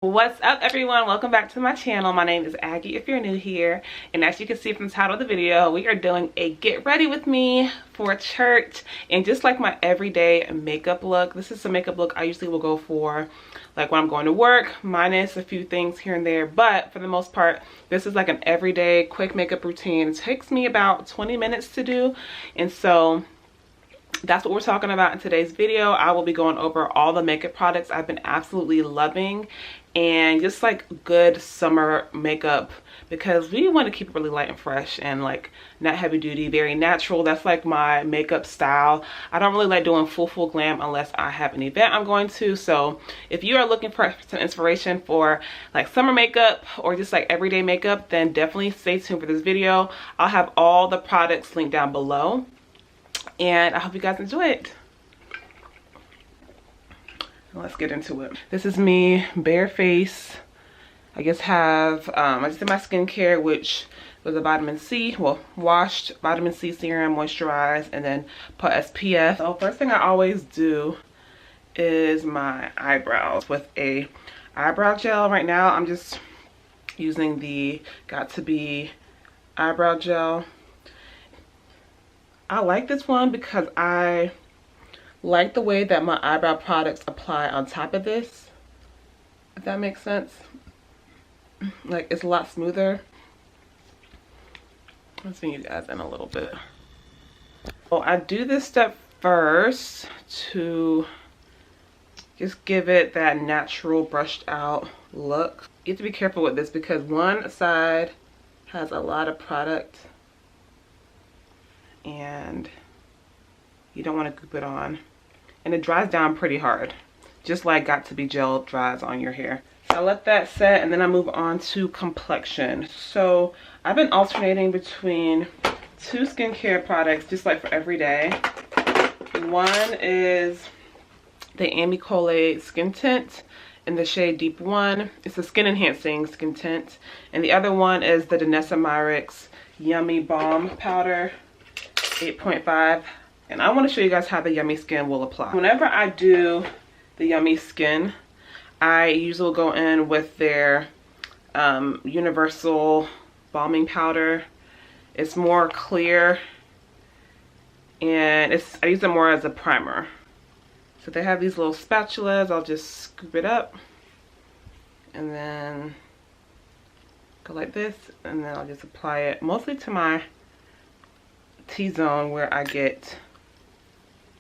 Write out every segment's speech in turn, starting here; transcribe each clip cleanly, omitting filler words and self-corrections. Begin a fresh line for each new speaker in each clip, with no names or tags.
What's up, everyone? Welcome back to my channel. My name is Aggie if you're new here, and as you can see from the title of the video, we are doing a get ready with me for church. And just like my everyday makeup look, this is a makeup look I usually will go for like when I'm going to work, minus a few things here and there, but for the most part this is like an everyday quick makeup routine. It takes me about 20 minutes to do, and so that's what we're talking about in today's video. I will be going over all the makeup products I've been absolutely loving, and just like good summer makeup, because we want to keep it really light and fresh and like not heavy duty, very natural. That's like my makeup style. I don't really like doing full glam unless I have an event I'm going to. So if you are looking for some inspiration for like summer makeup or just like everyday makeup, then definitely stay tuned for this video. I'll have all the products linked down below, and I hope you guys enjoy it. Let's get into it. This is me, bare face. I just have, I just did my skincare, which was a vitamin C, well, washed vitamin C serum, moisturized, and then put SPF. So first thing I always do is my eyebrows with a eyebrow gel. Right now, I'm just using the Got To Be eyebrow gel. I like this one because I like the way that my eyebrow products apply on top of this, if that makes sense. Like, it's a lot smoother. Let's bring you guys in a little bit. Well, I do this step first to just give it that natural brushed out look. You have to be careful with this because one side has a lot of product and you don't want to goop it on, and it dries down pretty hard, just like Got To Be gel dries on your hair. So I let that set, and then I move on to complexion. So I've been alternating between two skincare products just like for every day. One is the Amicole skin tint in the shade Deep 1. It's a skin enhancing skin tint, and the other one is the Danessa myrics Yummy Balm Powder 8.5, and I want to show you guys how the Yummy Skin will apply. Whenever I do the Yummy Skin, I usually go in with their universal balming powder. It's more clear, and I use it more as a primer. So they have these little spatulas. I'll just scoop it up and then go like this, and then I'll just apply it mostly to my T-zone where I get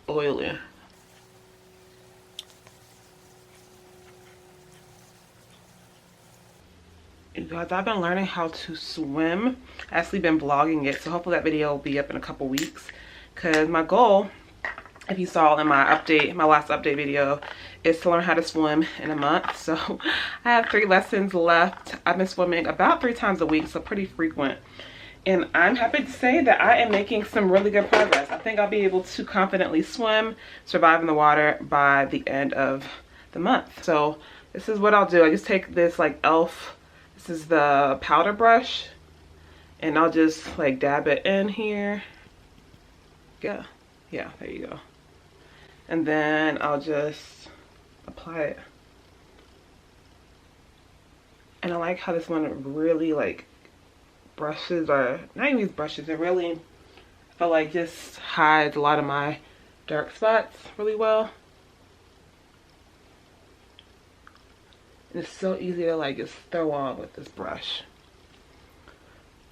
oily. You guys, I've been learning how to swim. I've actually been vlogging it, so hopefully that video will be up in a couple weeks, because my goal, if you saw in my last update video, is to learn how to swim in a month. So I have 3 lessons left. I've been swimming about 3 times a week, so pretty frequent. And I'm happy to say that I am making some really good progress. I think I'll be able to confidently swim, survive in the water by the end of the month. So this is what I'll do. I just take this like e.l.f. This is the powder brush, and I'll just like dab it in here. Yeah, there you go. And then I'll just apply it. And I like how this one really like brushes, or not even these brushes, it really, I feel like, just hides a lot of my dark spots really well. And it's so easy to like just throw on with this brush.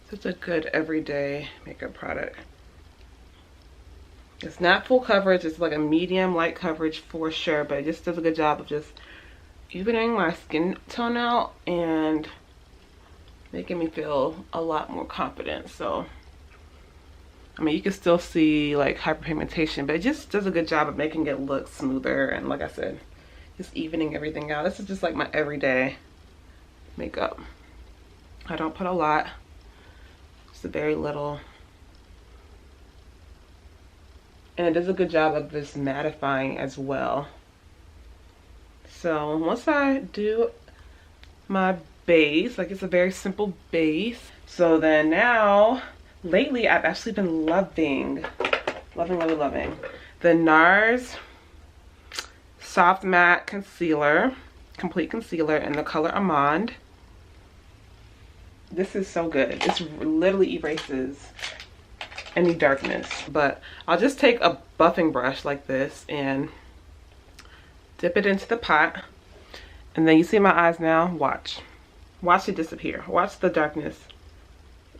Such a good everyday makeup product. It's not full coverage, it's like a medium light coverage for sure, but it just does a good job of just evening my skin tone out and making me feel a lot more confident. So I mean, you can still see like hyperpigmentation, but it just does a good job of making it look smoother, and like I said, just evening everything out. This is just like my everyday makeup. I don't put a lot, just a very little, and it does a good job of just mattifying as well. So once I do my base, like, it's a very simple base. So then now, lately I've actually been loving the NARS Soft Matte Concealer. Complete Concealer in the color Almond. This is so good. This literally erases any darkness. But I'll just take a buffing brush like this and dip it into the pot. And then you see my eyes now? Watch. Watch it disappear. Watch the darkness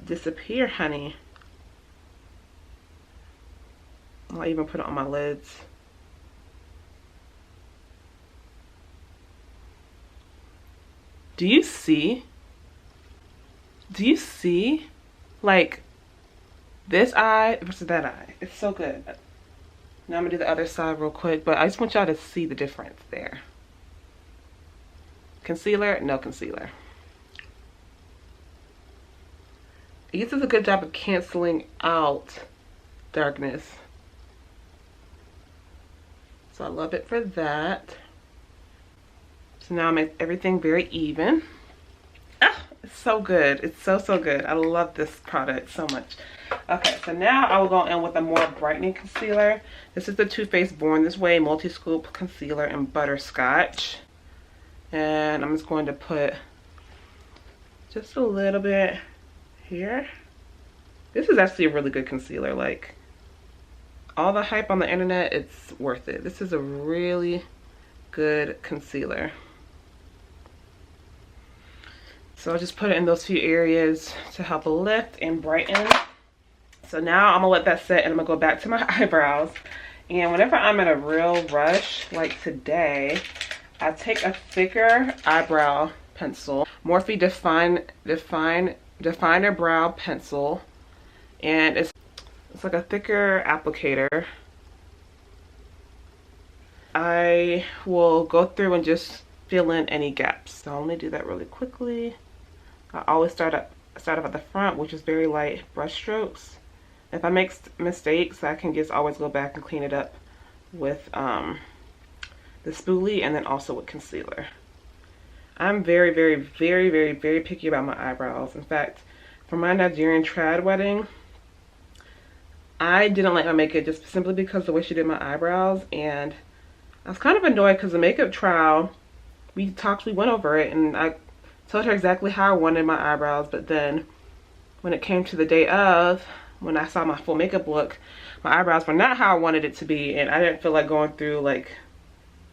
disappear, honey. I'll even put it on my lids. Do you see? Do you see? Like, this eye versus that eye. It's so good. Now I'm gonna do the other side real quick, but I just want y'all to see the difference there. Concealer, no concealer. It does a good job of canceling out darkness. So I love it for that. So now I make everything very even. Ah, it's so good. It's so, so good. I love this product so much. Okay, so now I will go in with a more brightening concealer. This is the Too Faced Born This Way Multi-Scoop Concealer in Butterscotch. And I'm just going to put just a little bit here. This is actually a really good concealer. Like, all the hype on the internet, it's worth it. This is a really good concealer. So I'll just put it in those few areas to help lift and brighten. So now I'm gonna let that set and I'm gonna go back to my eyebrows. And whenever I'm in a real rush, like today, I take a thicker eyebrow pencil, Morphe Definer Brow Pencil, and it's like a thicker applicator. I will go through and just fill in any gaps. So I'm gonna do that really quickly. I always start off at the front, which is very light brush strokes. If I make mistakes, I can just always go back and clean it up with the spoolie and then also with concealer. I'm very, very, very, very, very picky about my eyebrows. In fact, for my Nigerian trad wedding, I didn't like my makeup just simply because of the way she did my eyebrows, and I was kind of annoyed because the makeup trial, we went over it, and I told her exactly how I wanted my eyebrows, but then when it came to the day of, when I saw my full makeup look, my eyebrows were not how I wanted it to be, and I didn't feel like going through like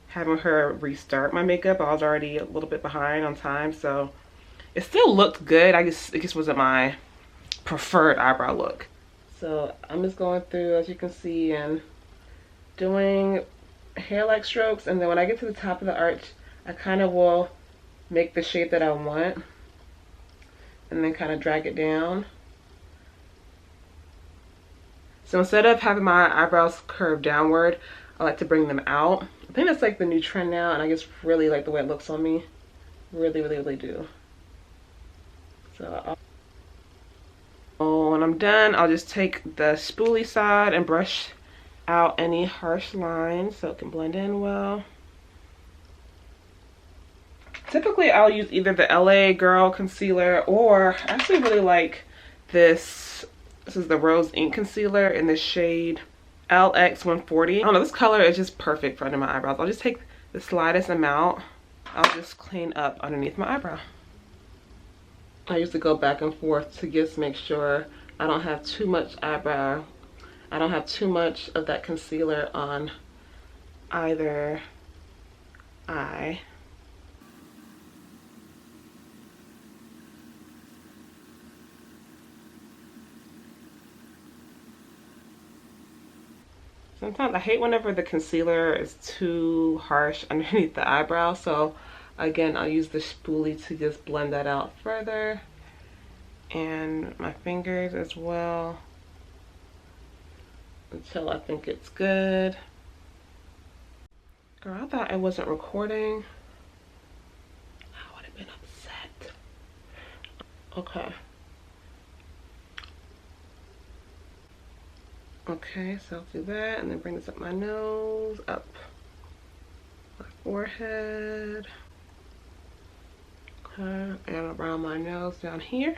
having her restart my makeup. I was already a little bit behind on time, so it still looked good. It just wasn't my preferred eyebrow look. So I'm just going through, as you can see, and doing hair-like strokes, and then when I get to the top of the arch, I kind of will make the shape that I want and then kind of drag it down. So instead of having my eyebrows curve downward, I like to bring them out. I think that's like the new trend now, and I just really like the way it looks on me. Really, really, really do. So when I'm done, I'll just take the spoolie side and brush out any harsh lines so it can blend in well. Typically, I'll use either the LA Girl concealer, or I actually really like this. This is the Rose Ink Concealer in the shade LX140. I don't know, this color is just perfect for under my eyebrows. I'll just take the slightest amount. I'll just clean up underneath my eyebrow. I usually go back and forth to just make sure I don't have too much eyebrow. I don't have too much of that concealer on either eye. Sometimes I hate whenever the concealer is too harsh underneath the eyebrow, so again, I'll use the spoolie to just blend that out further, and my fingers as well, until I think it's good. Girl, I thought I wasn't recording. I would have been upset. Okay. Okay, so I'll do that, and then bring this up my nose, up my forehead. Okay, and around my nose down here.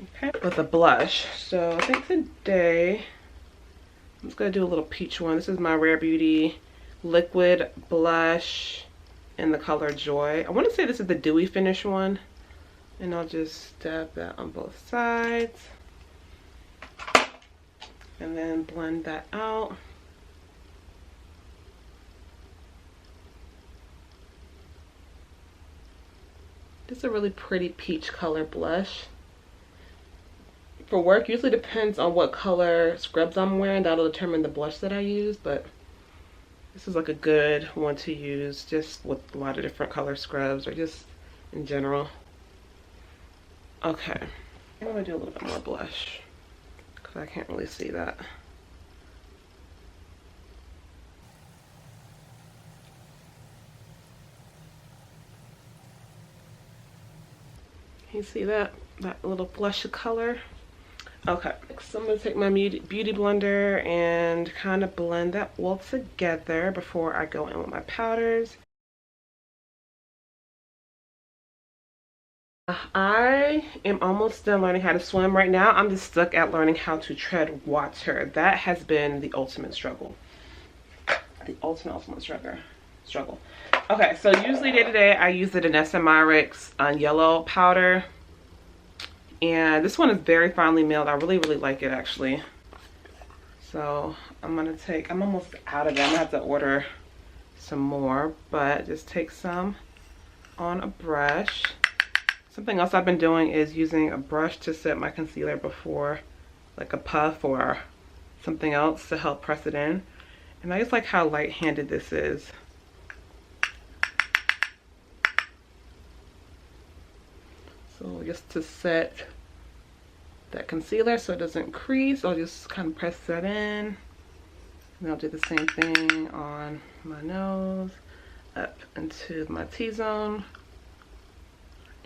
Okay, with a blush. So I think today I'm just gonna do a little peach one. This is my Rare Beauty liquid blush in the color Joy. I want to say this is the dewy finish one. And I'll just dab that on both sides. And then blend that out. This is a really pretty peach color blush. For work, usually depends on what color scrubs I'm wearing. That'll determine the blush that I use, but this is like a good one to use just with a lot of different color scrubs or just in general. Okay, I'm gonna do a little bit more blush because I can't really see that. Can you see that little blush color? Okay, so I'm gonna take my beauty blender and kind of blend that all together before I go in with my powders. I am almost done learning how to swim. Right now I'm just stuck at learning how to tread water. That has been the ultimate struggle. The ultimate struggle. Okay, so usually day to day I use the Danessa myrics yellow powder. And this one is very finely milled. I really like it actually. So I'm almost out of it. I'm gonna have to order some more, but just take some on a brush. Something else I've been doing is using a brush to set my concealer before, like a puff or something else to help press it in. And I just like how light-handed this is. So just to set that concealer so it doesn't crease, I'll just kind of press that in. And I'll do the same thing on my nose, up into my T-zone,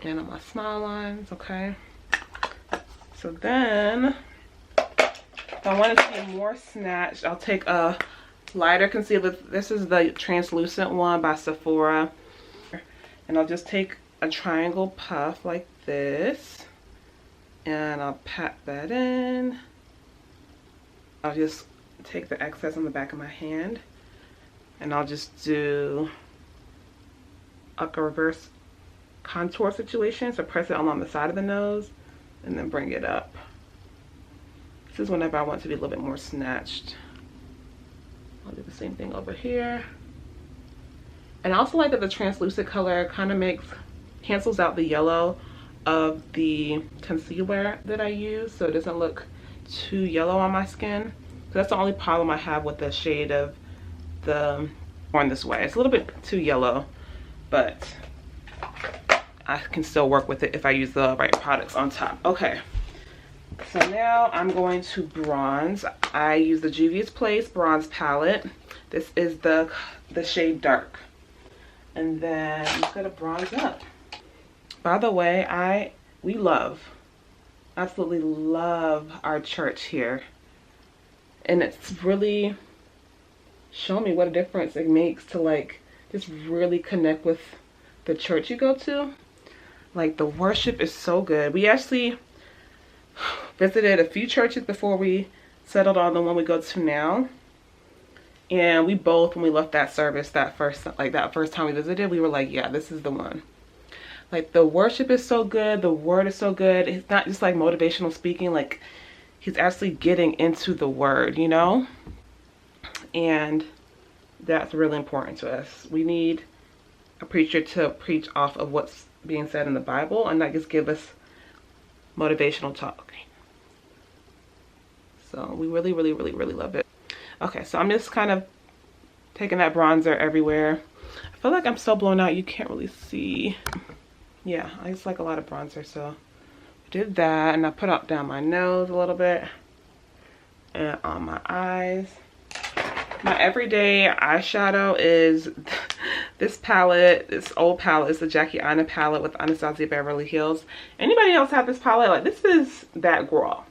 and on my smile lines, okay? So then, if I want it to be more snatched, I'll take a lighter concealer. This is the translucent one by Sephora. And I'll just take a triangle puff like this. And I'll pat that in. I'll just take the excess on the back of my hand. And I'll just do like a reverse contour situation. So press it along the side of the nose and then bring it up. This is whenever I want to be a little bit more snatched. I'll do the same thing over here. And I also like that the translucent color kind of cancels out the yellow of the concealer that I use, so it doesn't look too yellow on my skin. So that's the only problem I have with the shade of the Born This Way. It's a little bit too yellow, but I can still work with it if I use the right products on top. Okay, so now I'm going to bronze. I use the Juvia's Place bronze palette. This is the shade Dark. And then I'm just gonna bronze up. By the way, we absolutely love our church here. And it's really shown me what a difference it makes to like just really connect with the church you go to. Like the worship is so good. We actually visited a few churches before we settled on the one we go to now. And we both, when we left that service, that first time we visited, we were like, yeah, this is the one. Like the worship is so good, the word is so good. It's not just like motivational speaking, like he's actually getting into the word, you know? And that's really important to us. We need a preacher to preach off of what's being said in the Bible and not just give us motivational talk. So we really love it. Okay, so I'm just kind of taking that bronzer everywhere. I feel like I'm so blown out you can't really see. Yeah, I just like a lot of bronzer, so I did that, and I put up down my nose a little bit and on my eyes. My everyday eyeshadow is this palette, this old palette. It's the Jackie Aina palette with Anastasia Beverly Hills. Anybody else have this palette? Like, this is that girl.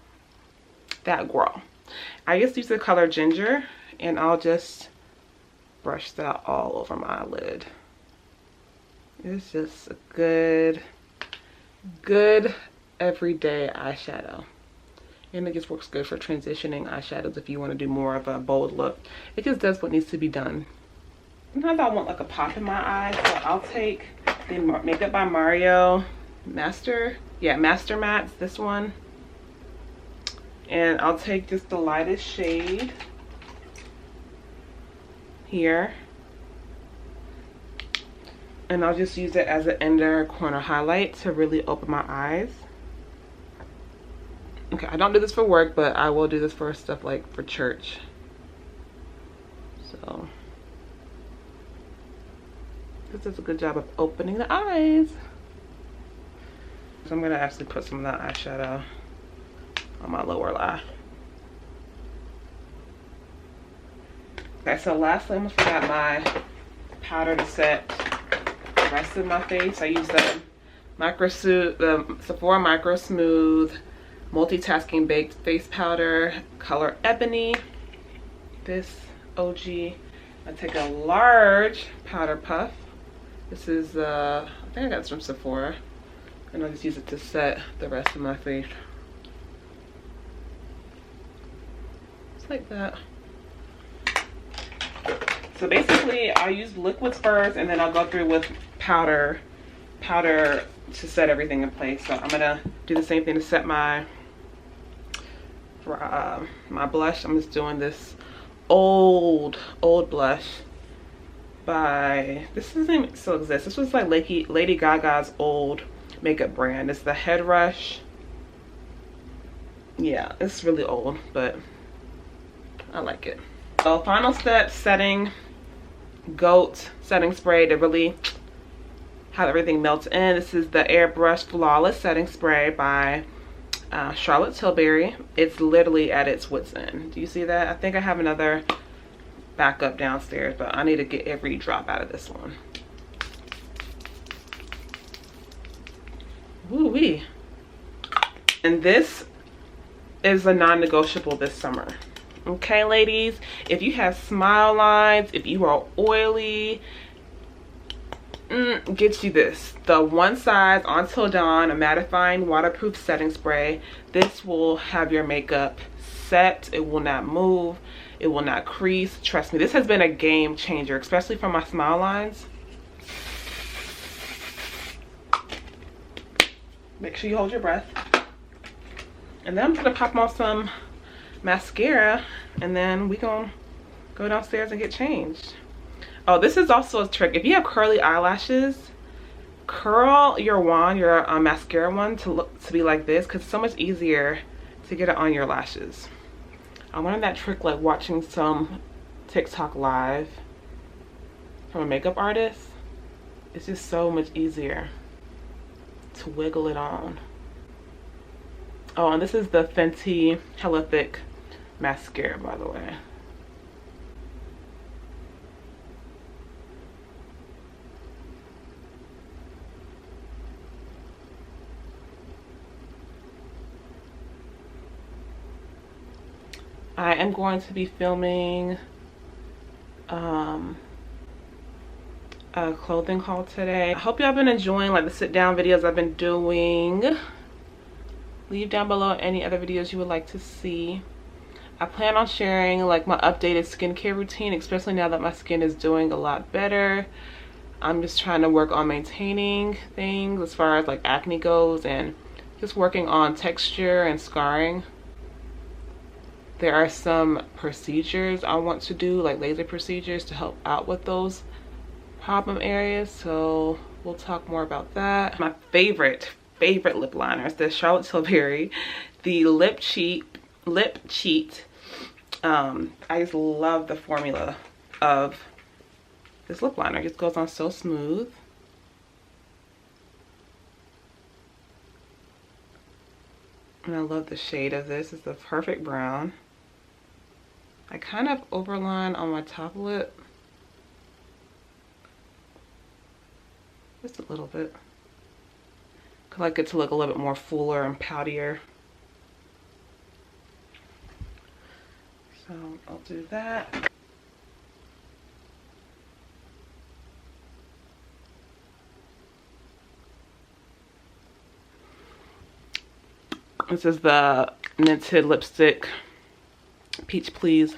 That girl. I just use the color Ginger, and I'll just brush that all over my lid. It's just a good everyday eyeshadow. And it just works good for transitioning eyeshadows if you want to do more of a bold look. It just does what needs to be done. sometimes I want like a pop in my eyes, so I'll take the Makeup by Mario Master Mattes, this one. And I'll take just the lightest shade here. And I'll just use it as an inner corner highlight to really open my eyes. Okay, I don't do this for work, but I will do this for stuff like for church. So this does a good job of opening the eyes. So I'm gonna actually put some of that eyeshadow on my lower lash. Okay, so lastly, I almost forgot my powder to set the rest of my face. I use the Sephora Micro Smooth Multitasking Baked Face Powder, color Ebony. This OG. I take a large powder puff. This is, I think I got this from Sephora. And I'll just use it to set the rest of my face. Just like that. So basically, I'll use liquids first, and then I'll go through with powder to set everything in place. So I'm gonna do the same thing to set my blush. I'm just doing this old blush by, this doesn't even still exist. This was like Lady Gaga's old makeup brand. It's the Head Rush. Yeah, it's really old, but I like it. So final step, setting Goat setting spray to really have everything melt in. This is the Airbrush Flawless Setting Spray by Charlotte Tilbury. It's literally at its wit's end. Do you see that? I think I have another backup downstairs, but I need to get every drop out of this one. Woo-wee. And this is a non-negotiable this summer. Okay, ladies, if you have smile lines, if you are oily, get you this, the One Size Until Dawn, a mattifying waterproof setting spray. This will have your makeup set. It will not move, it will not crease. Trust me, this has been a game changer, especially for my smile lines. Make sure you hold your breath. And then I'm gonna pop on some mascara, and then we gonna go downstairs and get changed. Oh, this is also a trick. If you have curly eyelashes, curl your wand, your mascara wand, to be like this, because it's so much easier to get it on your lashes. I learned that trick like watching some TikTok live from a makeup artist. It's just so much easier to wiggle it on. Oh, and this is the Fenty Hella Thick mascara, by the way. I am going to be filming a clothing haul today. I hope y'all been enjoying like the sit down videos I've been doing. Leave down below any other videos you would like to see. I plan on sharing like my updated skincare routine, especially now that my skin is doing a lot better. I'm just trying to work on maintaining things as far as like acne goes, and just working on texture and scarring. There are some procedures I want to do, like laser procedures, to help out with those problem areas, so we'll talk more about that. My favorite lip liner is the Charlotte Tilbury, the Lip Cheat. I just love the formula of this lip liner. It just goes on so smooth. And I love the shade of this. It's the perfect brown. I kind of overline on my top lip. Just a little bit. I like it to look a little bit more fuller and poutier. So I'll do that. This is the Tinted lipstick, Peach Please.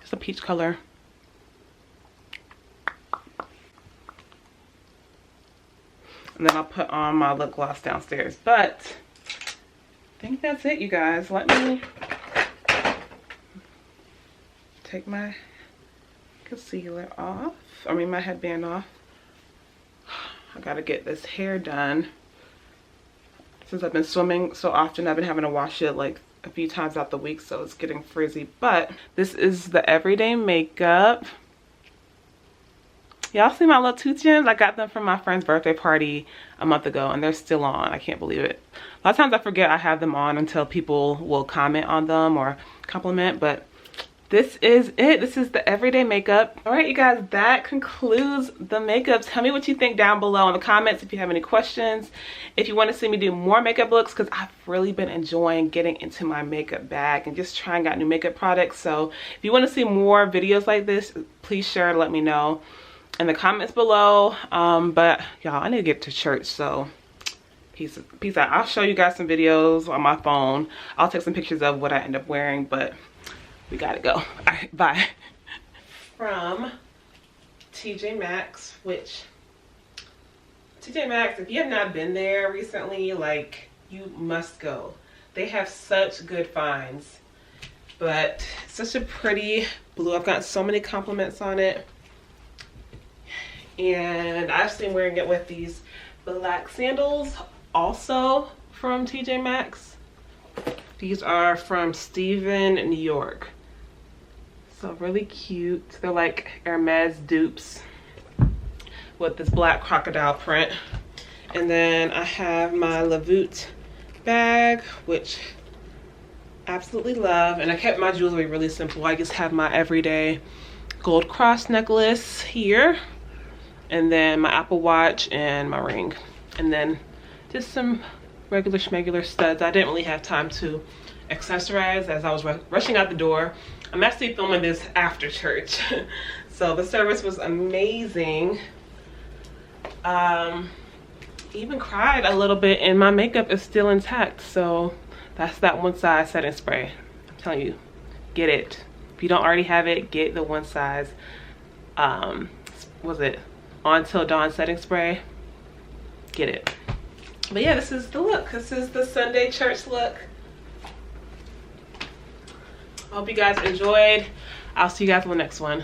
It's a peach color. And then I'll put on my lip gloss downstairs. But I think that's it, you guys. Let me take my concealer off. I mean, my headband off. I gotta get this hair done. Since I've been swimming so often, I've been having to wash it like a few times out the week, so it's getting frizzy. But this is the everyday makeup. Y'all see my little tooth gems? I got them from my friend's birthday party a month ago, and they're still on. I can't believe it. A lot of times I forget I have them on until people will comment on them or compliment, but this is it. This is the everyday makeup. All right, you guys, that concludes the makeup. Tell me what you think down below in the comments if you have any questions. If you want to see me do more makeup looks, because I've really been enjoying getting into my makeup bag and just trying out new makeup products. So if you want to see more videos like this, please share and let me know in the comments below. But y'all, I need to get to church, so peace out. I'll show you guys some videos on my phone. I'll take some pictures of what I end up wearing, but we gotta go. All right, bye. From TJ Maxx, which TJ Maxx, if you have not been there recently, like, you must go. They have such good finds, but such a pretty blue. I've gotten so many compliments on it, and I've been wearing it with these black sandals, also from TJ Maxx. These are from Steven, New York. So really cute. They're like Hermes dupes with this black crocodile print. And then I have my Lavoot bag, which I absolutely love. And I kept my jewelry really simple. I just have my everyday gold cross necklace here, and then my Apple Watch and my ring, and then just some regular schmegular studs. I didn't really have time to accessorize as I was rushing out the door. I'm actually filming this after church. So the service was amazing. Even cried a little bit, and my makeup is still intact. So that's that one size setting spray. I'm telling you, get it. If you don't already have it, get the one size, was it On Till Dawn setting spray? Get it. But yeah, this is the look. This is the Sunday church look. I hope you guys enjoyed. I'll see you guys in the next one.